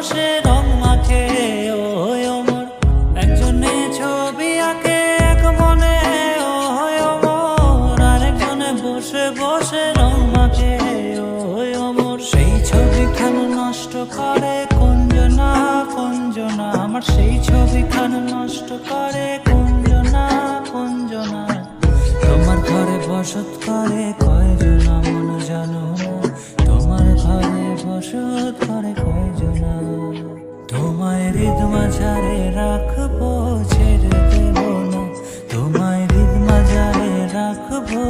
বসে রং মাখে ওই ওমর, একজনে ছবি আঁকে এক মনে ওই ওমর, আরেকজনে বসে বসে রং মাখে ওই ওমর। সেই ছবিখান নষ্ট করে কুঞ্জনা কুঞ্জনা, আমার সেই ছবিখান নষ্ট করে কুঞ্জনা কুঞ্জনা। তোমার ঘরে বসত করে কয়জনা মন জানো না, তোমার ঘরে বসত করে কয়জনা। তোমায় হৃদ মাঝারে রাখবো ছেড়ে দেব না, তোমায় হৃদ মাঝারে রাখবো